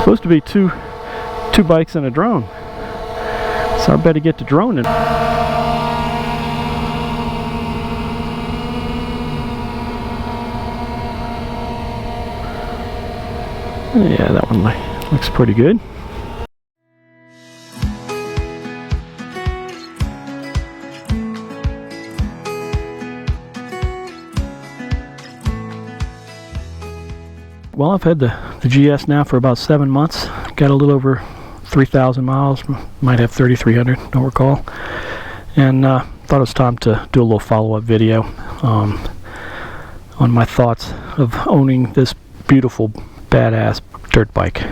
supposed to be two bikes and a drone, so I better get to droning. Yeah, that one looks pretty good. Well, I've had the GS now for about 7 months. Got a little over 3,000 miles, might have 3,300, don't recall. And thought it was time to do a little follow-up video on my thoughts of owning this beautiful, badass dirt bike.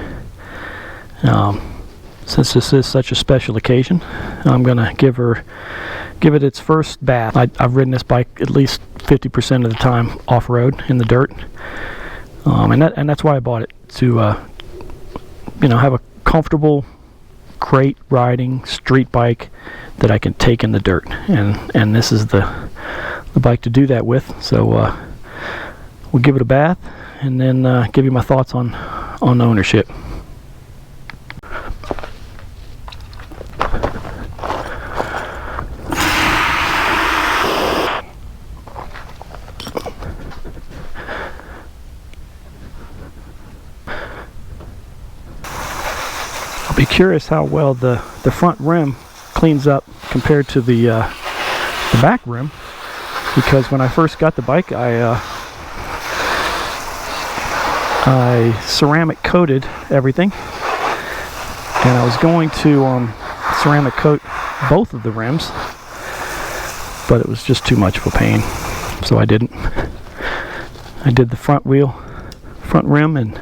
Since this is such a special occasion, I'm gonna give it its first bath. I've ridden this bike at least 50% of the time off-road in the dirt. And that's why I bought it, to you know, have a comfortable, great riding street bike that I can take in the dirt, and this is the bike to do that with. So we'll give it a bath and then give you my thoughts on ownership. I'll be curious how well the front rim cleans up compared to the back rim, because when I first got the bike, I ceramic coated everything, and I was going to ceramic coat both of the rims, but it was just too much of a pain, so I didn't. I did the front rim, and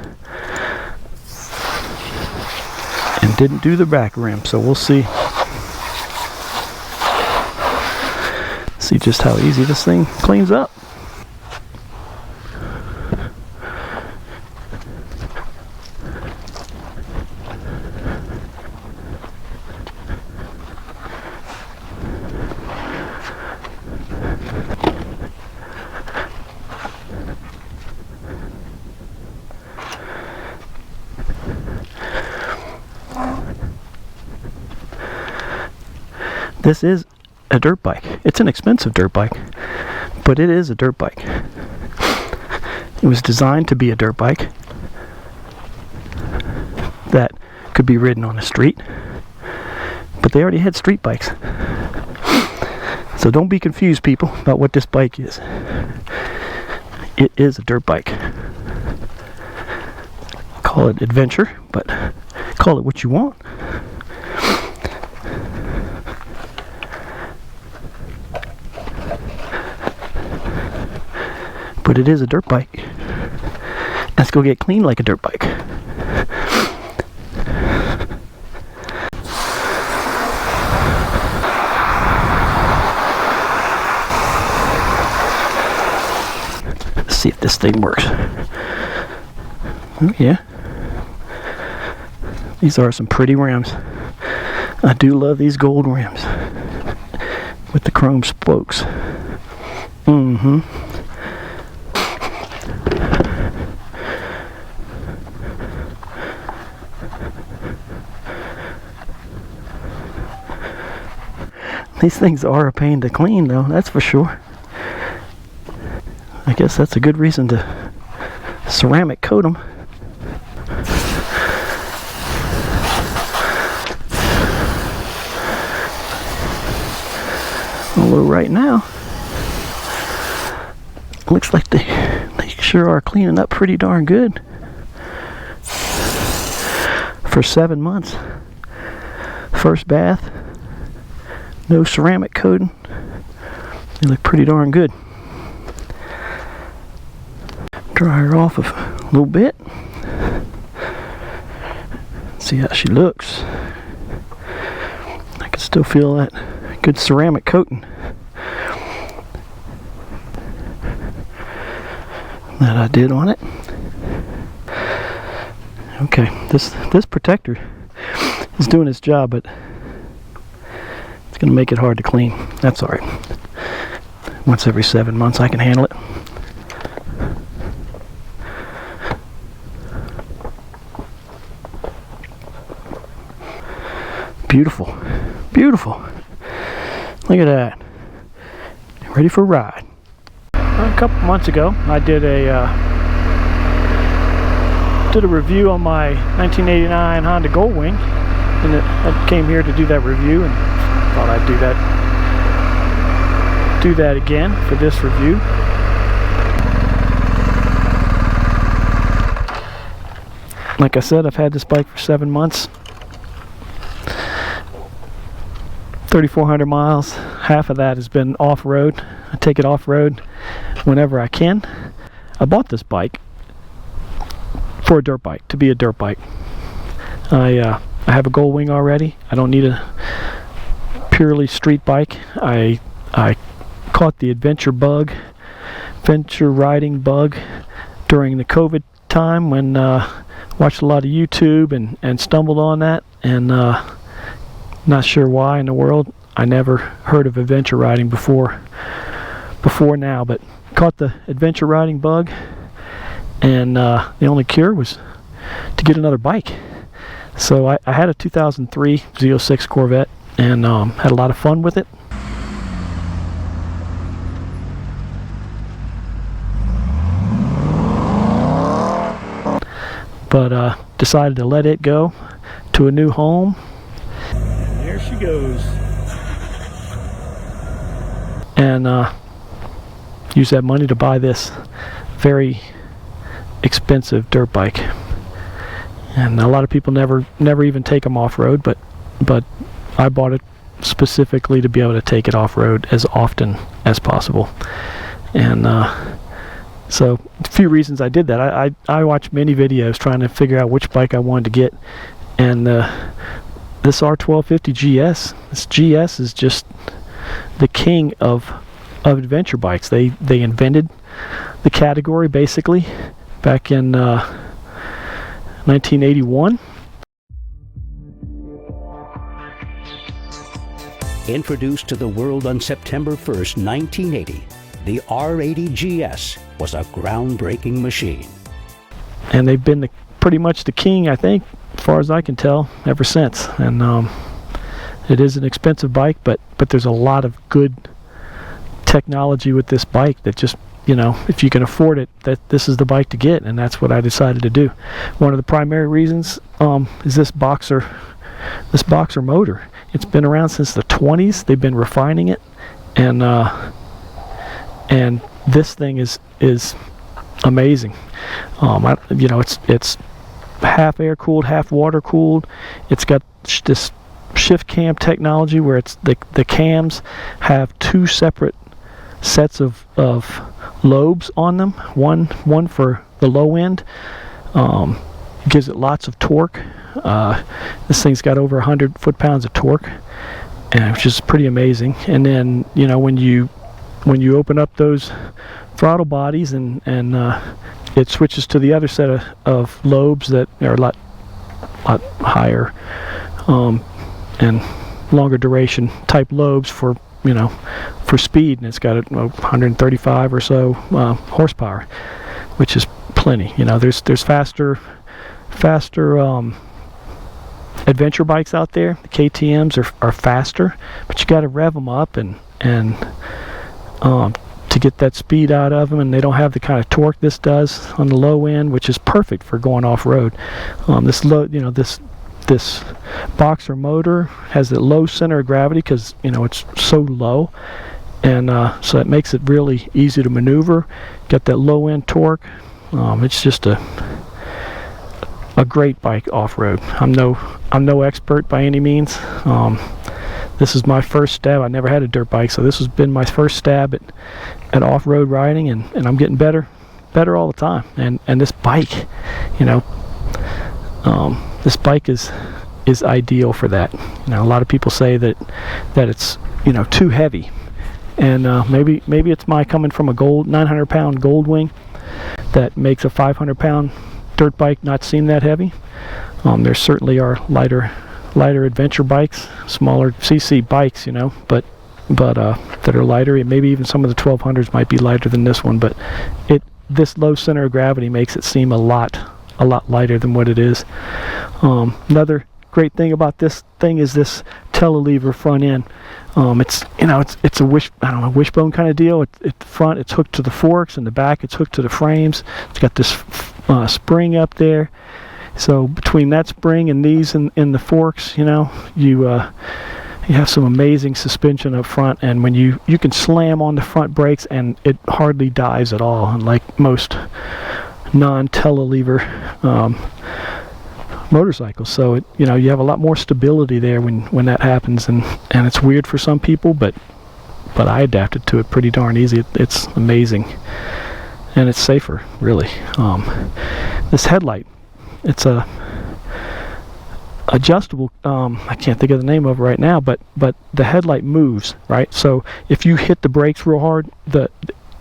didn't do the back rim. So we'll see just how easy this thing cleans up. This is a dirt bike. It's an expensive dirt bike, but it is a dirt bike. It was designed to be a dirt bike that could be ridden on the street, but they already had street bikes. So don't be confused, people, about what this bike is. It is a dirt bike. Call it adventure, but call it what you want. But it is a dirt bike. Let's go get clean like a dirt bike. Let's see if this thing works. Oh yeah. These are some pretty rims. I do love these gold rims with the chrome spokes. Mm-hmm. These things are a pain to clean, though, that's for sure. I guess that's a good reason to ceramic coat them. Although right now, looks like they sure are cleaning up pretty darn good. For 7 months. First bath. No ceramic coating. They look pretty darn good. Dry her off a little bit. See how she looks. I can still feel that good ceramic coating that I did on it. Okay, this protector is doing its job, but it's going to make it hard to clean. That's alright. Once every 7 months I can handle it. Beautiful, beautiful. Look at that. Ready for a ride. A couple months ago, I did a review on my 1989 Honda Goldwing, and I came here to do that review, and thought I'd do that again for this review. Like I said, I've had this bike for 7 months. 3,400 miles. Half of that has been off-road. I take it off-road whenever I can. I bought this bike for a dirt bike, to be a dirt bike. I have a Goldwing already. I don't need a purely street bike. I caught the adventure riding bug during the COVID time when watched a lot of YouTube and stumbled on that, and not sure why in the world. I never heard of adventure riding before now, but caught the adventure riding bug, and the only cure was to get another bike. So I had a 2003 Z06 Corvette, and had a lot of fun with it. But decided to let it go to a new home. And there she goes. And use that money to buy this very expensive dirt bike. And a lot of people never even take them off-road, but I bought it specifically to be able to take it off-road as often as possible. And so a few reasons I did that. I watched many videos trying to figure out which bike I wanted to get, and this R1250GS, this GS is just the king of adventure bikes. They invented the category basically back in 1981. Introduced to the world on September 1st, 1980, the R80GS was a groundbreaking machine. And they've been pretty much the king, I think, as far as I can tell, ever since. And it is an expensive bike, but there's a lot of good technology with this bike that just, you know, if you can afford it, that this is the bike to get, and that's what I decided to do. One of the primary reasons is this boxer motor. It's been around since the 20s. They've been refining it, and this thing is amazing. You know, it's half air cooled, half water cooled. It's got this shift cam technology where it's the cams have two separate sets of lobes on them. One for the low end, gives it lots of torque. This thing's got over 100 foot-pounds of torque, which is pretty amazing. And then, you know, when you open up those throttle bodies and it switches to the other set of lobes that are a lot higher and longer duration type lobes for, you know, for speed, and it's got 135 or so horsepower, which is plenty. You know, there's faster adventure bikes out there. The KTMs are faster, but you got to rev them up and to get that speed out of them, and they don't have the kind of torque this does on the low end, which is perfect for going off road. This boxer motor has a low center of gravity because, you know, it's so low, and so it makes it really easy to maneuver. Got that low end torque. It's just a great bike off road. I'm no expert by any means. This is my first stab. I never had a dirt bike, so this has been my first stab at off-road riding, and I'm getting better all the time. And this bike, you know, this bike is ideal for that. You know, a lot of people say that it's, you know, too heavy, and maybe it's my coming from a 900-pound Goldwing that makes a 500-pound dirt bike not seem that heavy. There certainly are lighter adventure bikes, smaller CC bikes, you know, but that are lighter, and maybe even some of the 1200s might be lighter than this one, but this low center of gravity makes it seem a lot lighter than what it is. Another great thing about this thing is this telelever front end. It's a wishbone kind of deal. At the front, it's hooked to the forks, and the back, it's hooked to the frames. It's got this spring up there. So between that spring and these and the forks, you have some amazing suspension up front, and when you can slam on the front brakes and it hardly dives at all, unlike most non-telelever motorcycles. So you have a lot more stability there when that happens, and it's weird for some people, but I adapted to it pretty darn easy. It's amazing, and it's safer, really. This headlight, it's a adjustable, I can't think of the name of it right now, but the headlight moves, right? So if you hit the brakes real hard,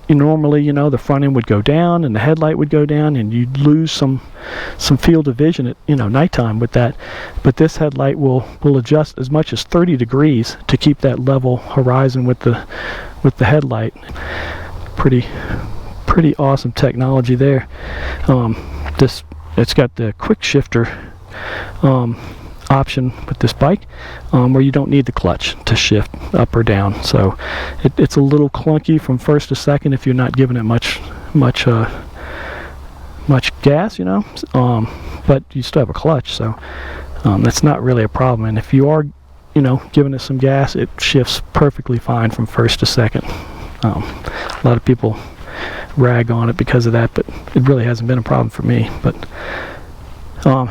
normally, the front end would go down and the headlight would go down, and you'd lose some field of vision at nighttime with that. But this headlight will adjust as much as 30 degrees to keep that level horizon with the headlight. Pretty awesome technology there. It's got the quick shifter option with this bike, where you don't need the clutch to shift up or down. So it's a little clunky from first to second if you're not giving it much gas, but you still have a clutch, so that's not really a problem. And if you are giving it some gas, it shifts perfectly fine from first to second. A lot of people rag on it because of that, but it really hasn't been a problem for me. But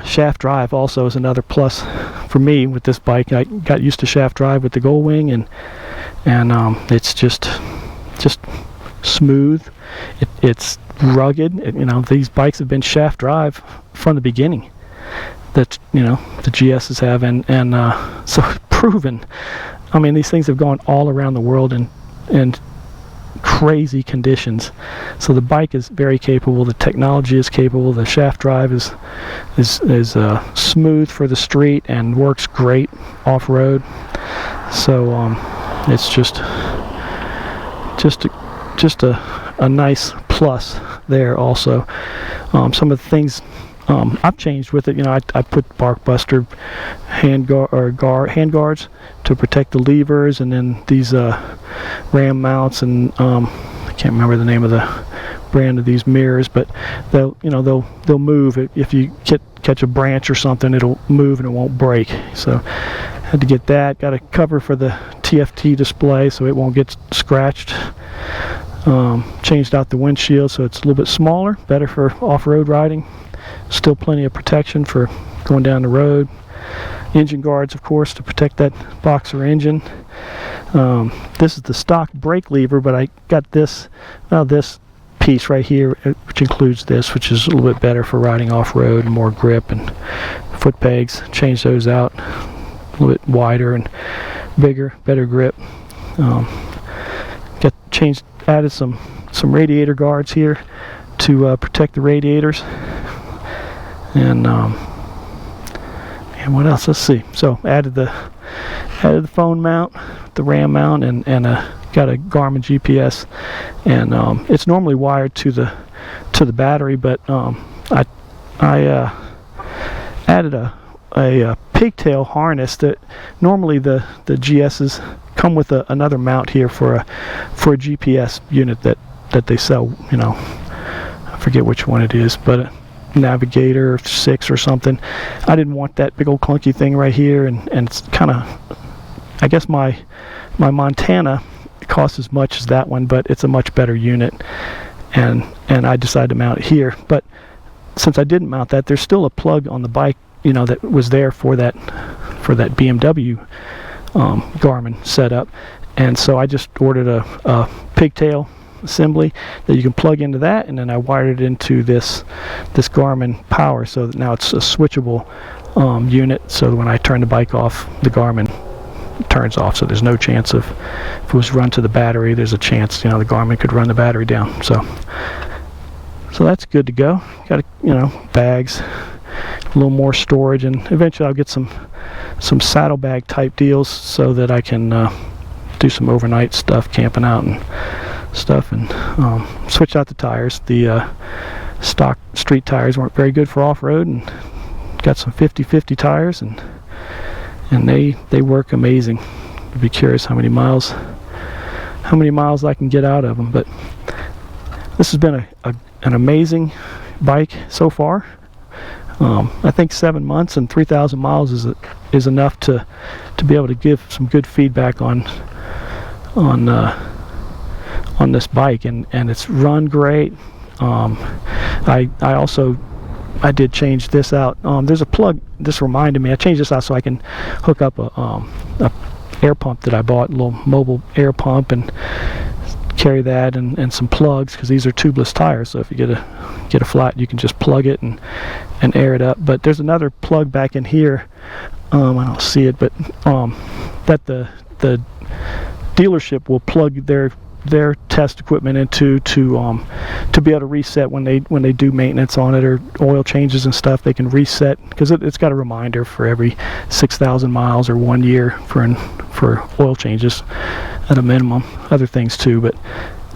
shaft drive also is another plus for me with this bike. I got used to shaft drive with the Goldwing, and it's just smooth. It's rugged. These bikes have been shaft drive from the beginning. That the GSs have, and so proven. I mean, these things have gone all around the world in crazy conditions. So the bike is very capable. The technology is capable. The shaft drive is smooth for the street and works great off road. So it's just a nice plus there. Also, some of the things I've changed with it. I put Barkbuster hand guards to protect the levers, and then these ram mounts, and I can't remember the name of the brand of these mirrors, but they'll move. If you catch a branch or something, it'll move and it won't break. So had to get that. Got a cover for the TFT display so it won't get scratched. Changed out the windshield so it's a little bit smaller, better for off-road riding. Still plenty of protection for going down the road. Engine guards, of course, to protect that boxer engine. This is the stock brake lever, but I got this piece right here, which includes this, which is a little bit better for riding off-road, more grip, and foot pegs. Change those out, a little bit wider and bigger, better grip. Added some radiator guards here to protect the radiators. And what else? Let's see. So added the phone mount, the RAM mount, and got a Garmin GPS, and it's normally wired to the battery, but I added a pigtail harness that normally the GSs come with another mount here for a GPS unit that they sell. I forget which one it is, but Navigator 6 or something. I didn't want that big old clunky thing right here, and it's kind of, I guess my Montana costs as much as that one, but it's a much better unit, and I decided to mount it here. But since I didn't mount that, there's still a plug on the bike, that was there for that BMW Garmin setup, and so I just ordered a pigtail assembly that you can plug into that, and then I wired it into this Garmin power, so that now it's a switchable unit, so that when I turn the bike off, the Garmin turns off, so there's no chance of, if it was run to the battery, there's a chance the Garmin could run the battery down. So that's good to go. Got bags, a little more storage, and eventually I'll get some saddlebag type deals so that I can do some overnight stuff, camping out and stuff, and switch out the tires. The stock street tires weren't very good for off-road, and got some 50/50 tires, and they work amazing. I'd be curious how many miles I can get out of them. But this has been an amazing bike so far. I think 7 months and 3,000 miles is enough to be able to give some good feedback on this bike, and it's run great. I did change this out. There's a plug. This reminded me. I changed this out so I can hook up a air pump that I bought, a little mobile air pump, and carry that, and some plugs, because these are tubeless tires. So if you get a flat, you can just plug it and air it up. But there's another plug back in here. I don't see it, but that the dealership will plug their test equipment into to be able to reset when they do maintenance on it or oil changes and stuff. They can reset, because it's got a reminder for every 6,000 miles or 1 year for oil changes at a minimum. Other things too, but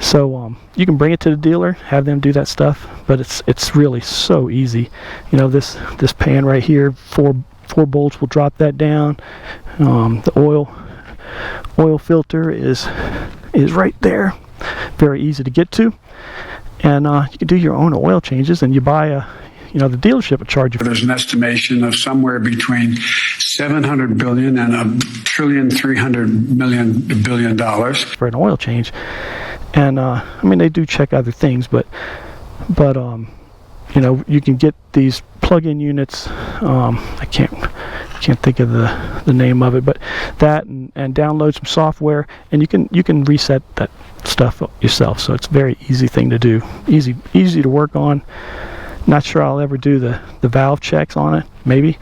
so you can bring it to the dealer, have them do that stuff. But it's really so easy. You know, this pan right here, four bolts will drop that down. The oil filter is right there, very easy to get to, and you can do your own oil changes. And you buy the dealership will charge you. There's an estimation of somewhere between $700 billion and $1.3 billion for an oil change. And I mean, they do check other things, but you can get these plug-in units. I can't think of the name of it, but that, and download some software, and you can reset that stuff yourself. So it's a very easy thing to do, easy to work on. Not sure I'll ever do the valve checks on it. Maybe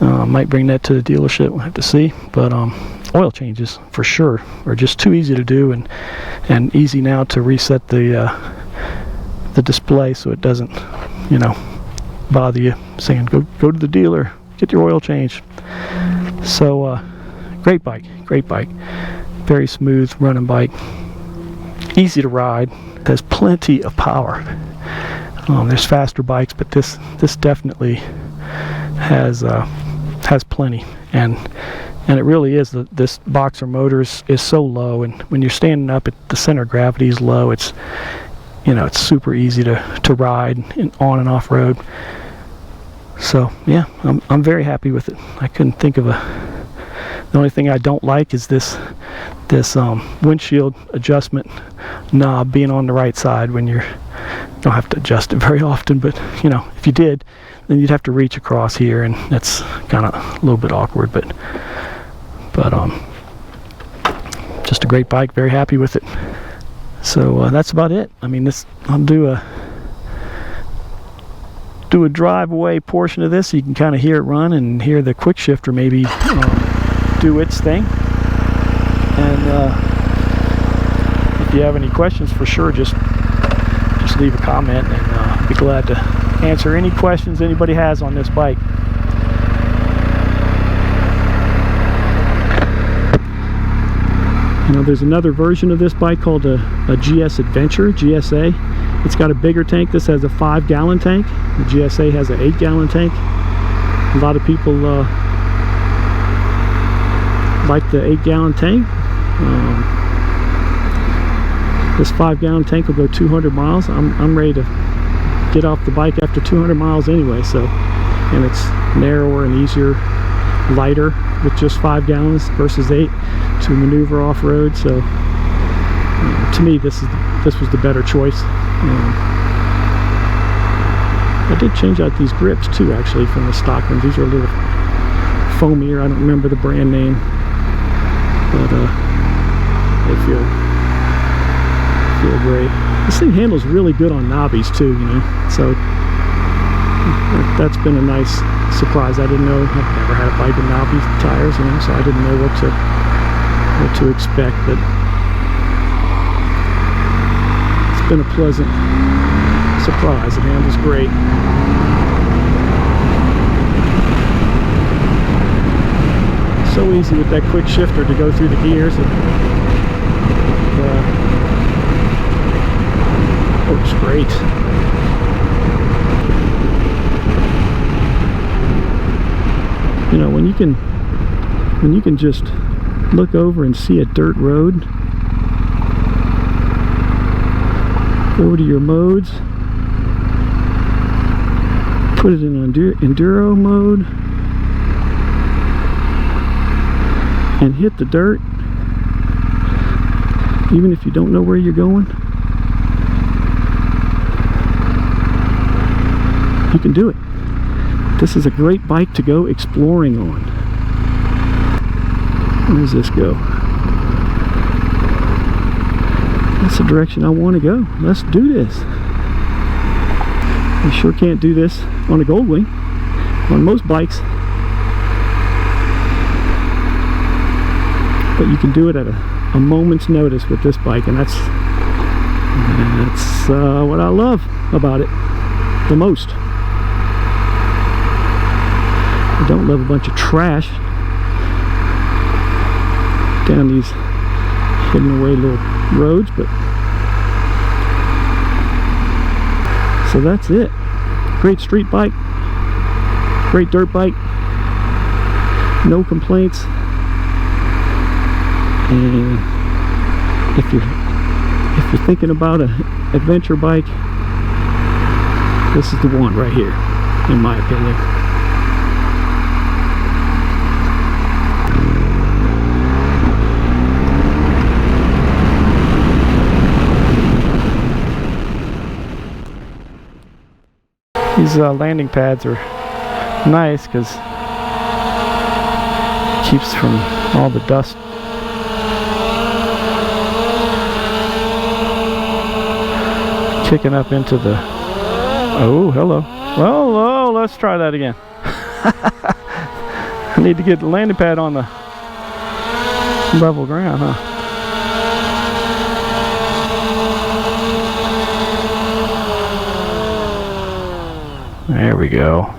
might bring that to the dealership. We'll have to see. But oil changes for sure are just too easy to do, and easy now to reset the display so it doesn't bother you saying go to the dealer, get your oil change. So great bike, very smooth running bike, easy to ride, has plenty of power. There's faster bikes, but this definitely has plenty, and it really is. This boxer motor is so low, and when you're standing up, the center of gravity is low. It's super easy to ride on and off road. So yeah, I'm very happy with it. I couldn't think of the only thing I don't like is this windshield adjustment knob being on the right side when you don't have to adjust it very often, but if you did, then you'd have to reach across here, and that's kind of a little bit awkward, but just a great bike, very happy with it. So that's about it. I mean, I'll do a drive away portion of this so you can kind of hear it run and hear the quick shifter maybe do its thing. And if you have any questions, for sure, just leave a comment, and I'll be glad to answer any questions anybody has on this bike. There's another version of this bike called a GS Adventure, GSA. It's got a bigger tank. This has a 5-gallon tank. The GSA has an 8-gallon tank. A lot of people like the 8-gallon tank. This 5-gallon tank will go 200 miles. I'm ready to get off the bike after 200 miles anyway. So, and it's narrower and easier, lighter with just 5 gallons versus 8 to maneuver off-road. So to me, this was the better choice. I did change out these grips too, actually, from the stock ones. These are a little foamier. I don't remember the brand name, but they feel great. This thing handles really good on knobbies too, so that's been a nice surprise. I didn't know. I've never had a bike with knobby tires, so I didn't know what to expect, but it's been a pleasant surprise. It handles great. So easy with that quick shifter to go through the gears. Works great. You know, when you can just look over and see a dirt road, go to your modes, put it in enduro mode, and hit the dirt, even if you don't know where you're going, you can do it. This is a great bike to go exploring on. Where does this go? That's the direction I want to go. Let's do this. You sure can't do this on a Goldwing, on most bikes, but you can do it at a moment's notice with this bike, and that's what I love about it the most. I don't love a bunch of trash down these hidden away little roads, but so that's it. Great street bike, great dirt bike, no complaints. And if you're thinking about an adventure bike, this is the one right here, in my opinion. These landing pads are nice because it keeps from all the dust kicking up into the... Oh, hello. Well, let's try that again. I need to get the landing pad on the level ground, huh? There we go.